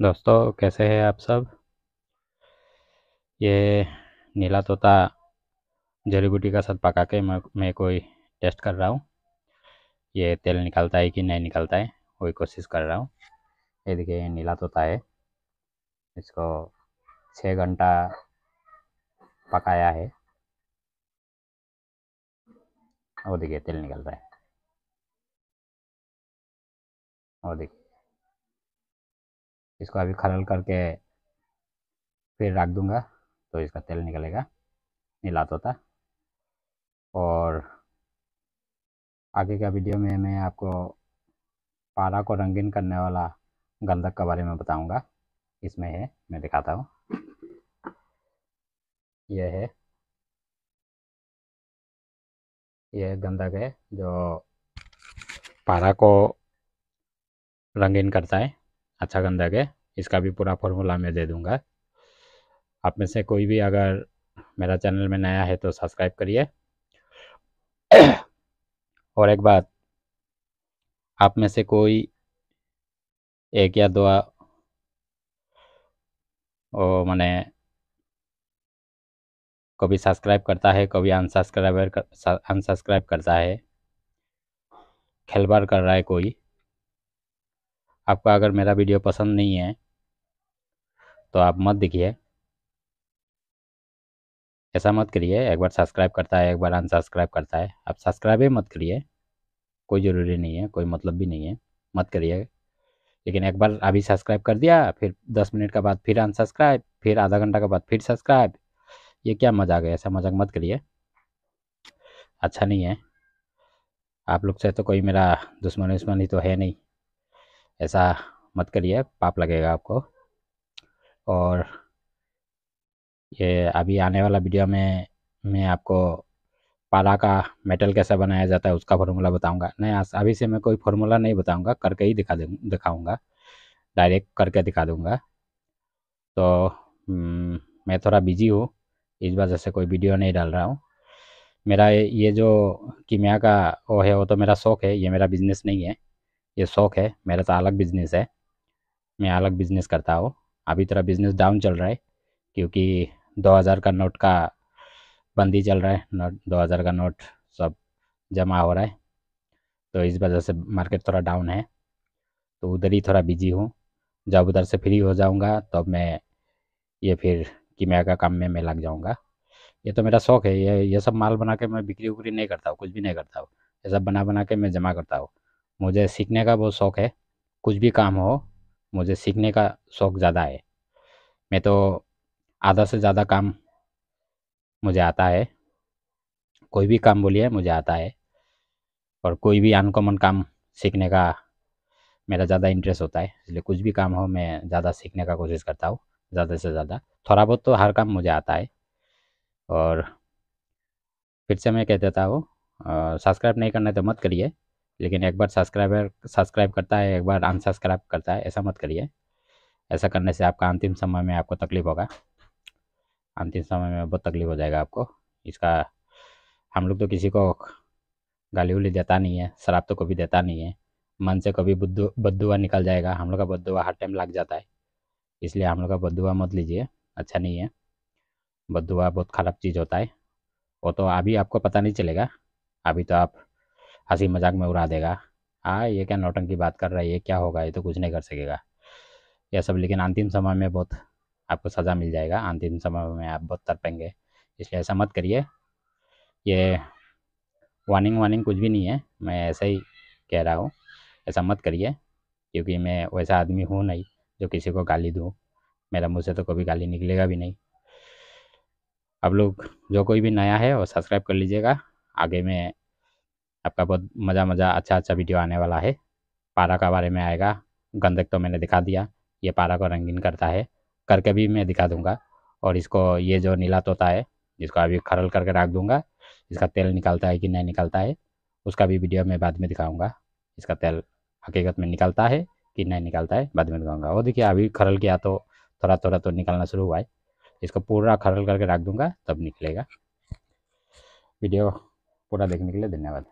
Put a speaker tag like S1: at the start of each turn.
S1: दोस्तों, कैसे हैं आप सब। ये नीला तोता जड़ी बूटी का साथ पका के मैं कोई टेस्ट कर रहा हूँ। ये तेल निकलता है कि नहीं निकलता है, वही कोशिश कर रहा हूँ। ये देखिए, ये नीला तोता है। इसको 6 घंटा पकाया है। वो देखिए, तेल निकल रहा है। वो देखिए, इसको अभी खरल करके फिर रख दूंगा तो इसका तेल निकलेगा, नीला तोता। और आगे का वीडियो में मैं आपको पारा को रंगीन करने वाला गंधक के बारे में बताऊंगा। इसमें है, मैं दिखाता हूँ। यह है, यह गंधक है जो पारा को रंगीन करता है। अच्छा गंधक है। इसका भी पूरा फॉर्मूला मैं दे दूंगा। आप में से कोई भी अगर मेरा चैनल में नया है तो सब्सक्राइब करिए। और एक बात, आप में से कोई एक या दो मैंने कभी सब्सक्राइब करता है, कभी अनसब्सक्राइब करता है, खिलवाड़ कर रहा है कोई। आपको अगर मेरा वीडियो पसंद नहीं है तो आप मत देखिए। ऐसा मत करिए, एक बार सब्सक्राइब करता है, एक बार अनसब्सक्राइब करता है, आप सब्सक्राइब ही मत करिए। कोई ज़रूरी नहीं है, कोई मतलब भी नहीं है, मत करिए। लेकिन एक बार अभी सब्सक्राइब कर दिया, फिर 10 मिनट के बाद फिर अनसब्सक्राइब, फिर आधा घंटा के बाद फिर सब्सक्राइब, ये क्या मजाक है। ऐसा मजाक मत करिए, अच्छा नहीं है। आप लोग से तो कोई मेरा दुश्मनी तो है नहीं। ऐसा मत करिए, पाप लगेगा आपको। और ये अभी आने वाला वीडियो में मैं आपको पारा का मेटल कैसे बनाया जाता है उसका फार्मूला बताऊंगा। नहीं, अभी से मैं कोई फार्मूला नहीं बताऊंगा, करके ही दिखाऊंगा, डायरेक्ट करके दिखा दूंगा। तो मैं थोड़ा बिजी हूँ, इस वजह से कोई वीडियो नहीं डाल रहा हूँ। मेरा ये जो कीमिया का वो है, वो तो मेरा शौक़ है, ये मेरा बिज़नेस नहीं है। ये शौक़ है मेरा, तो अलग बिज़नेस है। मैं अलग बिज़नेस करता हूँ। अभी थोड़ा बिज़नेस डाउन चल रहा है क्योंकि 2000 का नोट का बंदी चल रहा है। नोट 2000 का नोट सब जमा हो रहा है, तो इस वजह से मार्केट थोड़ा डाउन है। तो उधर ही थोड़ा बिजी हूँ। जब उधर से फ्री हो जाऊँगा तब मैं ये फिर कीमिया का काम में मैं लग जाऊँगा। ये तो मेरा शौक़ है। ये सब माल बना के मैं बिक्री उक्री नहीं करता हूँ, कुछ भी नहीं करता हूँ। ये सब बना बना के मैं जमा करता हूँ। मुझे सीखने का बहुत शौक़ है। कुछ भी काम हो, मुझे सीखने का शौक़ ज़्यादा है। मैं तो आधा से ज़्यादा काम मुझे आता है। कोई भी काम बोलिए, मुझे आता है। और कोई भी अनकॉमन काम सीखने का मेरा ज़्यादा इंटरेस्ट होता है, इसलिए कुछ भी काम हो मैं ज़्यादा सीखने का कोशिश करता हूँ, ज़्यादा से ज़्यादा। थोड़ा बहुत तो हर काम मुझे आता है। और फिर से मैं कह देता हूँ, सब्सक्राइब नहीं करना है तो मत करिए। लेकिन एक बार सब्सक्राइब करता है, एक बार अनसब्सक्राइब करता है, ऐसा मत करिए। ऐसा करने से आपका अंतिम समय में आपको तकलीफ़ होगा। अंतिम समय में बहुत तकलीफ़ हो जाएगा आपको इसका। हम लोग तो किसी को गाली उली देता नहीं है, शराब तो कभी देता नहीं है। मन से कभी बद्दुआ निकल जाएगा, हम लोग का बद्दुआ हर टाइम लग जाता है। इसलिए हम लोग का बद्दुआ मत लीजिए, अच्छा नहीं है। बद्दुआ बहुत ख़राब चीज़ होता है। वो तो अभी आपको पता नहीं चलेगा, अभी तो आप हंसी मजाक में उड़ा देगा। हाँ, ये क्या नौटंकी बात कर रहा है, ये क्या होगा, ये तो कुछ नहीं कर सकेगा, यह सब। लेकिन अंतिम समय में बहुत आपको सज़ा मिल जाएगा, अंतिम समय में आप बहुत तड़पेंगे। इसलिए ऐसा मत करिए। ये वार्निंग वार्निंग कुछ भी नहीं है, मैं ऐसे ही कह रहा हूँ। ऐसा मत करिए, क्योंकि मैं वैसा आदमी हूँ नहीं जो किसी को गाली दूँ। मेरा मुँह से तो कभी गाली निकलेगा भी नहीं। आप लोग जो कोई भी नया है वो सब्सक्राइब कर लीजिएगा। आगे में आपका बहुत मज़ा मज़ा अच्छा अच्छा वीडियो आने वाला है। पारा का बारे में आएगा। गंधक तो मैंने दिखा दिया, ये पारा को रंगीन करता है, करके भी मैं दिखा दूंगा। और इसको, ये जो नीला तोता है, जिसको अभी खरल करके रख दूंगा, इसका तेल निकलता है कि नहीं निकलता है उसका भी वीडियो मैं बाद में दिखाऊंगा। इसका तेल हकीकत में निकलता है कि नहीं निकलता है बाद में दिखाऊंगा। वो देखिए, अभी खरल किया तो थोड़ा थोड़ा तो निकलना शुरू हुआ है। इसको पूरा खरल करके रख दूंगा तब निकलेगा। वीडियो पूरा देखने के लिए धन्यवाद।